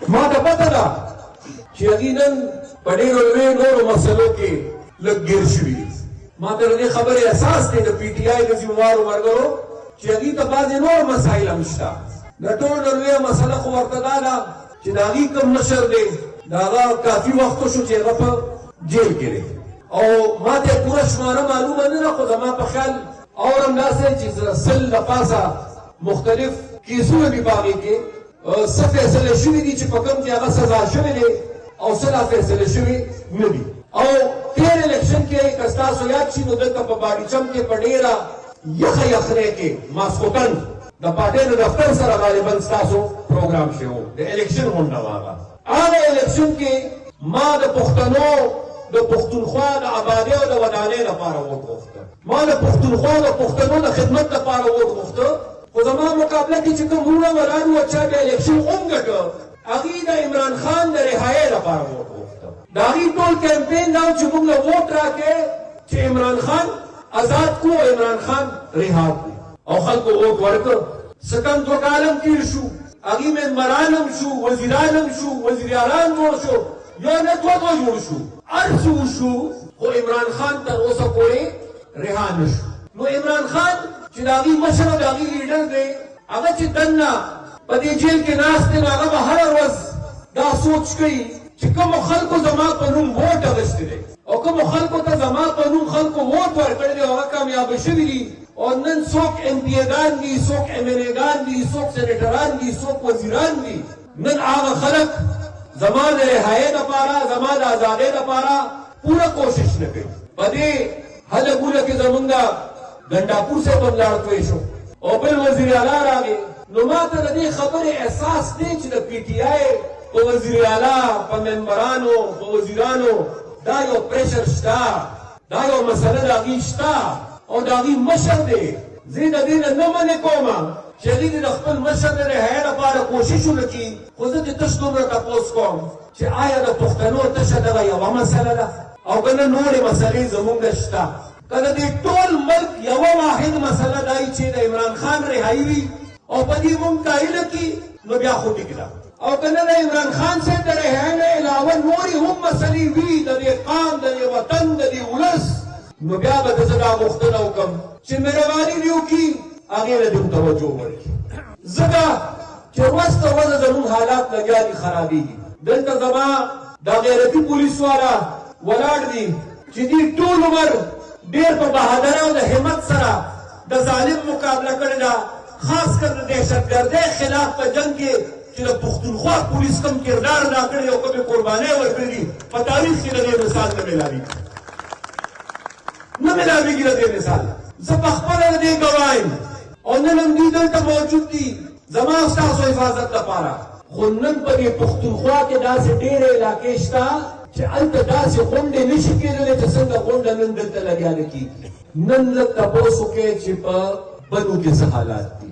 ما ته پته ده چې هغې نن په ډېرو لویو نورو مسلو کې لږ ګیر شوي. ما ته د دې خبرې احساس دی د پي ټي آی د ذموارو ملګرو چې هغې ته بعضې نور مسایل هم شته. د ټولو لویه مسله خو ورته دا ده چې د هغې کوم مشر دی د هغه کافي وخت شو چې هغه په جیل کې دی او ما ته پوره شماره معلومه نه ده، خو زما په خیال اورم داسې چې 100 د پاسه مختلف کیسونه دي په هغې کې څه فیصلې شوي دي چې په کوم کې هغه سزا شوې دی او څه لا فیصلې شوي نه دي. او تېر الیکشن کې که ستاسو یاد شي نو دلته په باډیچم کې په ډېره یخه یخنۍ کې ماسخوتن د پارټۍ د دفتر سره غالبا ستاسو پروګرام شوی و، د الیکشن غونډه وه. هغه الیکشن کې ما د پښتنو د پښتونخوا د آبادۍ او د ودانۍ لپاره ووټ غوښته، ما د پښتونخوا د پښتنو د خدمت لپاره ووټ غوښته. خو زما مقابله کې چې کوم وروڼه ولاړ وو چا د الیکشن وګټه هغې د عمران خان د رهایۍ لپاره ووټ غوښته. د هغې ټول کمپین دا و چې موږ له ووټ راکړې چې عمران خان آزاد کړو او عمران خان رها کړو او خلکو ووټ ورکړ. څه کم 2 کاله هم تېر شو، هغې ممبران هم شو، وزیران هم شو، وزیر اعلان جوړ شو، یو نه 2 جوړ شو، هر څه وشو خو عمران خان تر اوسه پورې رها نه شو. نو عمران خان چې د هغې مشر او د هغې لیډر دی هغه چې دننه په دې جیل کې ناست دی نو هغه به هره ورځ دا سوچ کوي چې کومو خلکو زما په نوم ووټ اخیستی دی او کومو خلکو ته زما په نوم خلکو ووټ ورکړی دی او هغه کامیابه شوي دي او نن څوک ایم پي ګان دي، څوک ایم ایل اے ګان دي، څوک سینیټران دي، څوک وزیران دي. نن هغه خلک زما د رهایۍ لپاره زما د ازادۍ لپاره پوره کوشش نه کوي. په دې هله ګوله کې زمونږ ګنډاپور صاحب هم لاړ توی شو او بل وزیر اعلی راغی. نو ما ته د دې خبرې احساس دی چې د پي ټي آی په وزیر اعلی په ممبرانو په وزیرانو دا یو پریشر شته، دا یو مسله د هغې شته او د هغې مشر دی. زه د دې نه نه منې کومه چې هغې د خپل مشر د رهایۍ لپاره کوشش وکړي، خو زه د تش دومره تپوس کوم چې آیا د پښتنو تشه دغه یوه مسله ده او که نه نورې مسلې زمونږ شته؟ که د دې ټول ملک یوه واحد مسله دا چې د عمران خان رهایي وي او په دې مونږ قایله کړي نو بیا خو ټیک ده، او که نه د عمران خان صاحب د رهایۍ نه علاوه نورې هم مسلې وي د دې قام د دې وطن د دې ولس نو بیا به زه دا غوښتنه وکړم چې مهرباني دې وکړي هغې له دې توجه وکړي. ځکه چې ورځ تر ورځه زموږ حالات لګیا دي خرابېږي. دلته زما دا غیرتي پولیس والا ولاړ دي چې دې ټول عمر ډېر په بهادرۍ او د همت سره د ظالم مقابله کړې ده، خاص کر د دهشتګردۍ خلاف په جنګ کې چې د پښتونخوا پولیس کوم کردار ادا کړی او کومې قربانۍ ورکړې دي په تاریخ کې د دې مثال نه میلاوېږي، نه میلاوېږي د دې مثال. زه پخپله د دې ګواه یم او نن هم دوی دلته موجود دي زما ستاسو حفاظت لپاره. خو نن په دې پښتونخوا کې داسې ډېرې علاقې شته چې هلته داسې غونډې نشي کېدلی چې څنګه غونډه نن دلته لګیا نه کېږي. نن لږ تپوس وکړئ چې په بدو کې څه حالات دي،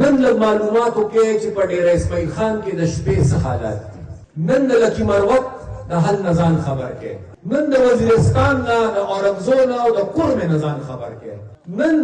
نن لږ معلومات وکړئ چې په ډېره اسماعیل خان کې د شپې څه حالات دي، نن د لکي مروت د حل نه ځان خبر کړئ، نن د وزیرستان نه د اورنګزو نه او د کورمې نه ځان خبر کړئ، نن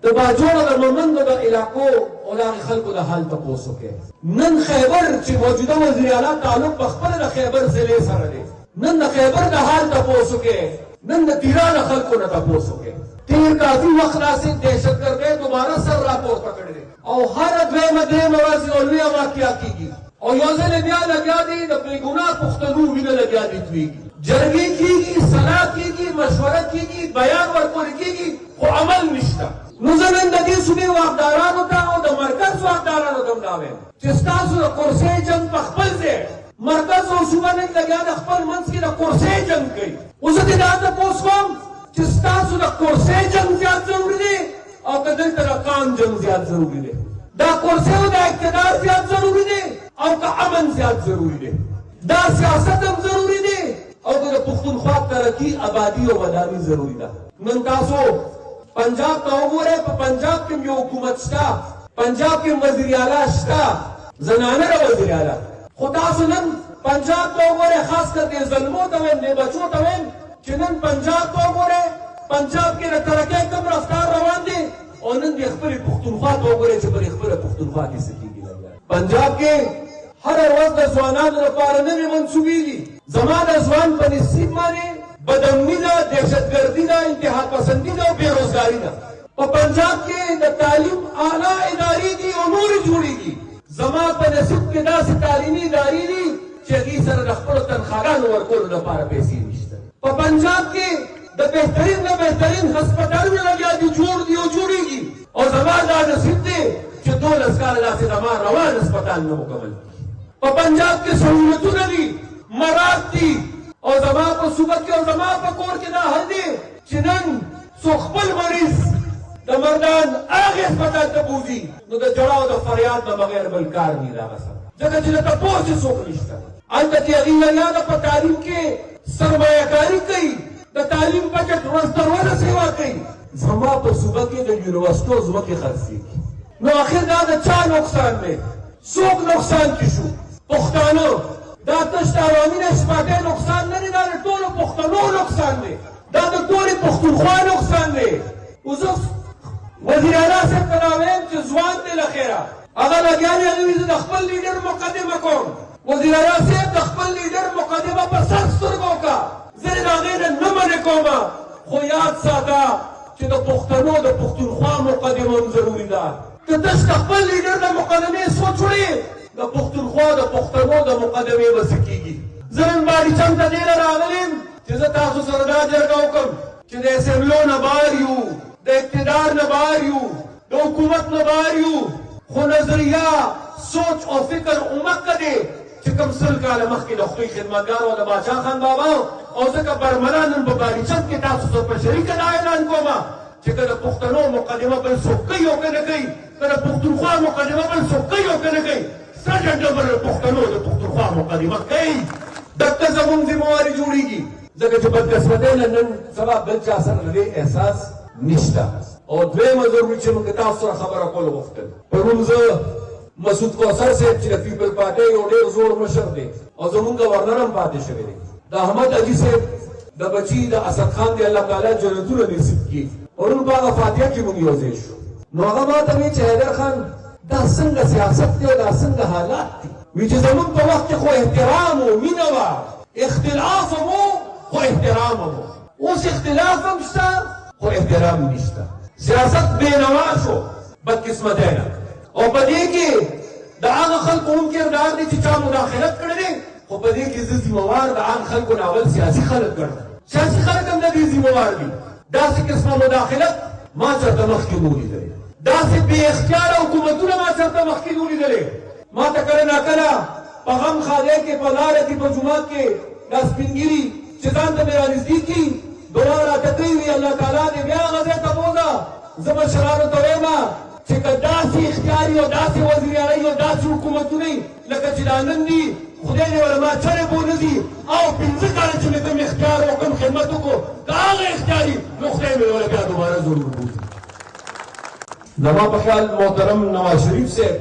د باجوړ د مومندو د علاقو او د هغې خلکو د حال تپوس وکړئ، نن خیبر چې موجوده وزیر اعلی تعلق پخپله د خیبر ضلعې سره دی، نن د خیبر د حال تپوس وکړئ، نن د تیرا د خلکو نه تپوس وکړئ. تیر کافي وخت راسې دهشتګردۍ دوباره سر راپورته کړی دی او هره دویمه درېیمه ورځ یو لویه واقعه کېږي او یو ځل بیا لګیا دی د بېګناه پښتنو وینه لګیا دي تویږي، جرګې کېږي، سلا کېږي، مشوره کېږي، بیان ورکول کېږي، خو عمل نشته. نو زه نن د دې صوبې واکدارانو ته او د مرکز واکدارانو ته هم دا وایم چې ستاسو د کرسۍ جنګ په خپل ځای مرکز او صوبه نن لګیا د خپل منځ کې د کرسۍ جنګ کوي. اوس زه دې دا تپوس کوم چې ستاسو د کرسۍ جنګ زیات ضروري دی او که دلته د قام جنګ زیات ضروري دی؟ دا کرسۍ او د اقتدار زیات ضروري دی او که امن زیات ضروري دی؟ دا سیاست هم ضروري دی او که د پښتونخوا ترقي آبادي او وداني ضروري ده؟ نن تاسو پنجاب ته وګورئ، په پنجاب کې یو حکومت شته، پنجاب کې وزیر اعلی شته، زنانه د وزیر اعلی. خو تاسو نن پنجاب ته وګورئ، خاص کر دې زلمو ته وایم، دې بچو ته وایم چې نن پنجاب ته وګورئ، پنجاب کې د ترقۍ کوم رفتار روان دی او نن دې خپلې پښتونخوا ته وګورئ چې په دې خپله پښتونخوا کې څه کېږي. پنجاب کې هر ورځ د ځوانانو لپاره نوې منصوبې دي. زما د ځوان په نصیب باندې بدامني ده، دهشتګردي ده، انتها پسندي ده او بېروزګاري ده. په پنجاب کې د تعلیم اعلی ادارې دي او نورې جوړېږي. زما په نصیب کې داسې تعلیمي ادارې دي چې هغې سره د خپلو تنخواګانو ورکولو لپاره پیسې نشته. په پنجاب کې د بهترین نه بهترین هسپتالونه لګیا دي، جوړ دي او جوړېږي. او زما دا نصیب دی چې 12 کاله داسې زما روان هسپتال نه مکمل کړي. په پنجاب کې سهولتونه دي، مراد دي. او زما په صوبه کې او زما په کور کې دا حل دی چې نن څوک خپل مریض د مردان هغې هسپتال ته بوځي نو د جړا او د فریاد نه بغیر بل کار نه د هغه سره، ځکه چې د تپوس یې څوک نشته. هلته چې هغې لګیا ده په تعلیم کې سرمایه کاري کوي، د تعلیم بجټ ورځ تر ورځه سیوا کوي. زما په صوبه کې د یونیورسټو ځمکې خرڅېږي. نو آخر دا د چا نقصان دی؟ څوک نقصان کې شو؟ پښتانه. دا تش د عوامي نسباتۍ نقصان نه دی، دا د ټولو پښتنو نقصان دی، دا د ټولې پښتونخوا نقصان دی. اوس وزیر اعلی صاحب ته دا ویم چې ځوان دی له خیره هغه لګیا دی، هغه وایي زه د خپل لیډر مقدمه کوم. وزیر اعلی صاحب د خپل لیډر مقدمه په سر سترګو وکړه، زه د هغې نه منې کومه. خو یاد ساته چې د پښتنو د پښتونخوا مقدمه هم ضروري ده. که تش د خپل لیډر د مقدمې سوچ وړې د پښتونخوا د پښتنو د مقدمې به څه کېږي. زه نن باریچم ته دې له راغلی یم چې زه تاسو سره دا جرګه وکړم چې د اسمبلو نه بهر یو، د اقتدار نه بهر یو، د حکومت نه بهر یو، خو نظریه سوچ او فکر عمق دی چې کوم 100 کاله مخکې د خدای خدمتګار و د باچا خان بابا. او ځکه برملا نن په باریچم کې تاسو سره په شریکه دا اعلان کومه چې که د پښتنو مقدمه بل څوک کوي او که نه کوي، که د پښتونخوا مقدمه بل څوک کوي او که نه کوي، سرجنټ ډبل د پښتنو د پښتونخوا مقدمه کوي. دغه زموږ ذمهواري جوړېږي، ځکه چې بدقسمتۍ نه نن سبا بل چا سره د دې احساس نشته. او دویمه ضروري چې موږ تاسو سره خبره کول غوښتل. پرون زه مسعود کوثر صاحب چې د پیپل پارټۍ یو ډېر زوړ مشر دی او زموږ ګورنر هم پاتې شوی دی، د احمد علي صاحب د بچي د اسد خان دی الله تعالی جنتونه نصیب کړي. پرون په هغه فاتحه کې موږ یو ځای شو. نو هغه ماته وایي چې حیدر خان دا څنګه سیاست دی او دا څنګه حالات دي. وی چې زموږ په وخت کې خو احترام و، مینه وه، اختلاف هم و خو احترام هم و. اوس اختلاف هم شته خو احترام نشته. سیاست بېنوا شو بدقسمتۍ نه. او په دې کې د هغه خلکو هم کردار دی چې چا مداخلت کړی دی، خو په دې کې زه ذمهوار د هغه خلکو نه اول سیاسي خلک ګڼم. سیاسي خلک هم د دې ذمهوار دي. داسې قسمه مداخلت ما چېرته مخکې نه ولیدلې، داسې بې اختیاره حکومتونه ما چېرته مخکې نه ولیدلې. ما ته کله ناکله په غم خادی کې په لاره کې په جومات کې دا سپین ګیري چې ځان ته مې رانږدې کړي دعا راته کوي، وي الله تعالی دې بیا هغه ځای ته بوځه. زه مشرانو ته وایم چې که داسې اختیاري او داسې وزیرانۍ او داسې حکومتونه لکه چې دا نن دي، خدای دې ورله ما چرې بونځي او 15 کاله چې مې کوم اختیار او کوم خدمت وکړو که هغه اختیاري نو خدای مې ورله بیا دوباره ضرور بوځي. زما په خیال محترم نواز شریف صاحب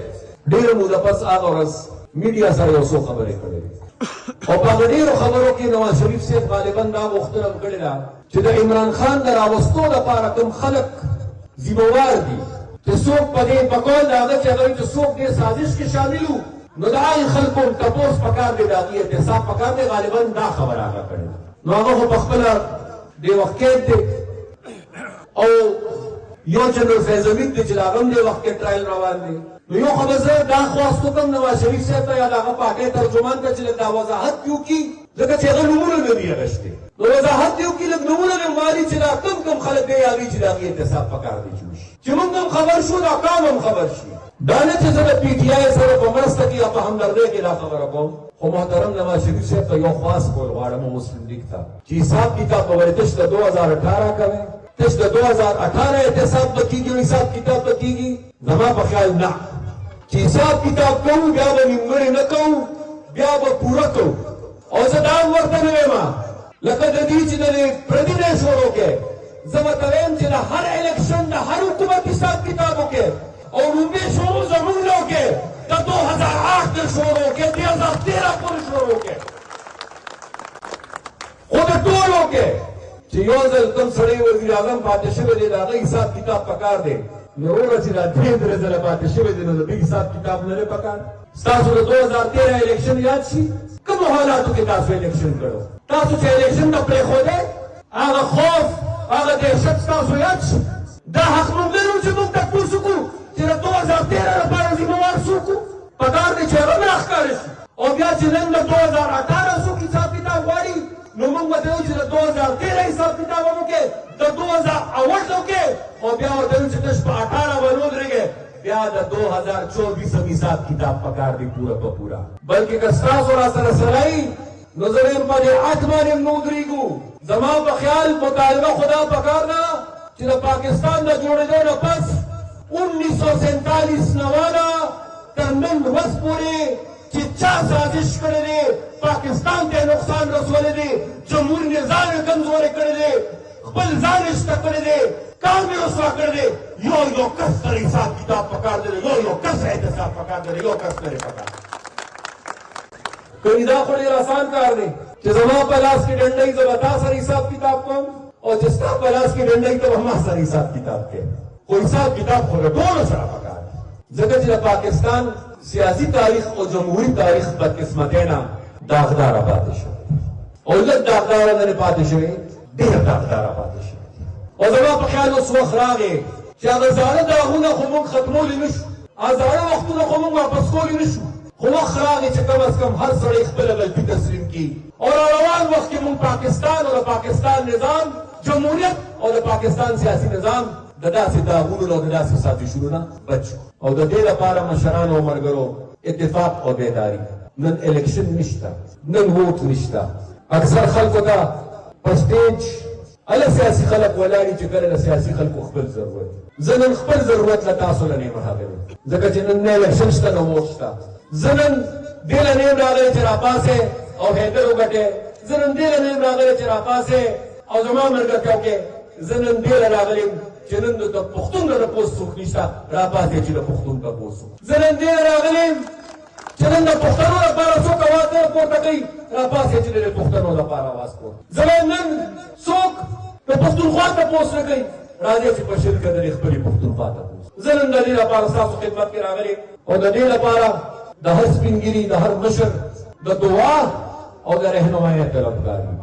ډېره موده پس هغه ورځ میډیا سره یو څو خبرې کړې او په هغه ډېرو خبرو کې نواز شریف صاحب غالبا دا غوښتنه هم کړې ده چې د عمران خان د راوستو لپاره کوم خلک ذمهوار دي چې څوک په دې په قول د هغه چې هغه چې څوک دې سازش کې شامل وو، نو د هغې خلکو تپوس پکار دی، د هغې احتساب پکار دی. غالبا دا خبره هغه کړې ده. نو هغه خو پخپله دې وخت کې دی او یو جنرال فیض امید دی چې د هغه هم دې وخت کې ټرایل روان دی. نو یو خو به زه دا خواست وکړم نواز شریف صاحب ته یا د هغه پارټۍ ترجمان ته چې لږ دا وضاحت دې وکړي، ځکه چې هغه نومونه نه دي اخیستي. نو وضاحت دې وکړي، لږ نومونه دې ووایي چې دا کوم خلک دی هغې چې د هغې احتساب پکار دی چې موږ هم خبر شو، دا قوم هم خبر شي. دا نه چې زه د پي ټي آی سره په مرسته کې یا په همدردۍ کې دا خبره کوم. خو محترم نواز شریف صاحب ته یو خواست کول غواړم مسلم لیگ ته چې حساب کتاب به ولې تش د 2018 کوئ، تش د 2018 احتساب به کېږي او حساب کتاب به کېږي. زما په خیال نه چې حساب کتاب کوو بیا به نیمګړی نه کوو، بیا به پوره کوو. او زه دا هم ورته نه وایم لکه د دې چې د پردي دی شروع کې، زه به ته وایم چې د هر الیکشن د هر حکومت حساب کتاب وکړې او لومړی شروع زموږ نه وکړې، د 2008 نه شروع وکړې، 2013 پورې شروع وکړې، خو د ټول وکړې چې یو ځل کوم سړی وزیر اعظم پاتې شوی دی د هغه حساب کتاب پکار دی. نو ورځ را دې درې زله پاتې شوی دی نو د دې حساب کتاب نه لري پکار تاسو د 2013 الیکشن یاد شي کوم حالاتو کې تاسو الیکشن کړو تاسو چې الیکشن نه پرې خو دې هغه خوف هغه دهشت تاسو یاد شي دا حق موږ لرو چې موږ تاسو کو چې د 2013 لپاره ذمہوار څوک پکار دي چې هغه راښکاره شي او بیا چې نن د 2018 څوک حساب کتاب غواړي نو موږ ورته وایو چې د 2013 حساب کتاب وکړي د 2008 کې او بیا ورته وایو چې تاسو په 18 باندې ودرېږئ بیا د 2024 حساب کتاب پکار دی پورا په پورا بلکې که ستاسو را سره سړی نو زه یم په دې حق باندې نه ودرېږو زما په خیال مطالبه خدا پکار ده چې د پاکستان د جوړېدو نه پس 1947 نواله تر نن ورځ پورې چې چا سازش کړی دی پاکستان ته نقصان رسولی دی جمهور نظام یې کمزوری کړی دی خپل ځان یې شته کړی دی کار مې رسوا کړی دی یو کس سره حساب کتاب پکار دی یو کس احتساب پکار دی یو کس سره پکار کوي دا خو ډېر آسان کار دی چې زما په لاس کې ډنډۍ زه به تا سره حساب کتاب کوم او چې ستا په لاس کې ډنډۍ ته به ما سره حساب کتاب کوې خو حساب کتاب خو د ټولو سره پکار دی ځکه چې د پاکستان سیاسي تاریخ او جمهوري تاریخ بدقسمتۍ نه داغداره پاتې شوی او لږ داغداره نه پاتې شوی ډېر داغداره پاتې شوی او زما په خیال اوس وخت راغی چې هغه زاړه داغونه خو موږ ختمولی نه شو هغه زاړه وختونه خو موږ واپس کولی نه شو خو وخت راغی چې کم از کم هر سړی خپله غلطي تسلیم کړي او را روان وخت کې موږ پاکستان او د پاکستان نظام جمهوریت او د پاکستان سیاسي نظام د داسې داغونو او د داسې سازشونو نه بچ او د دې لپاره مشرانو او ملګرو اتفاق او بیداري نن الیکشن نشته نن ووټ نشته اکثر خلکو ته په سټیج هله سیاسي خلک ولاړي چې کله د سیاسي خلکو خپل ضرورت زه نن خپل ضرورت له تاسو نه یم راغلی ځکه چې نن نه الیکشن شته نه ووټ شته زه نن دې له نه یم راغلی چې راپاسې او حیدر وګټې زه نن دې له نه یم راغلی چې راپاسې او زما ملګرتیا وکړې زه نن دې له راغلی یم چې نن د پښتون د پوست څوک نشته راپاسې چې د پښتون د پوست زه نن دې راغلی یم چې نن د پښتنو لپاره څوک اواز نه پورته کوي راپاسې چې د پښتنو لپاره اواز پورته زموږ نن څوک د پښتونخوا ته پوست نه کوي راځئ چې په شل کې د خپلې پښتونخوا ته پوست زه نن د دې لپاره ستاسو خدمت کې راغلی او د دې لپاره د هر سپین ږیري د هر مشر د دعا او د رهنمایۍ طلبګار یم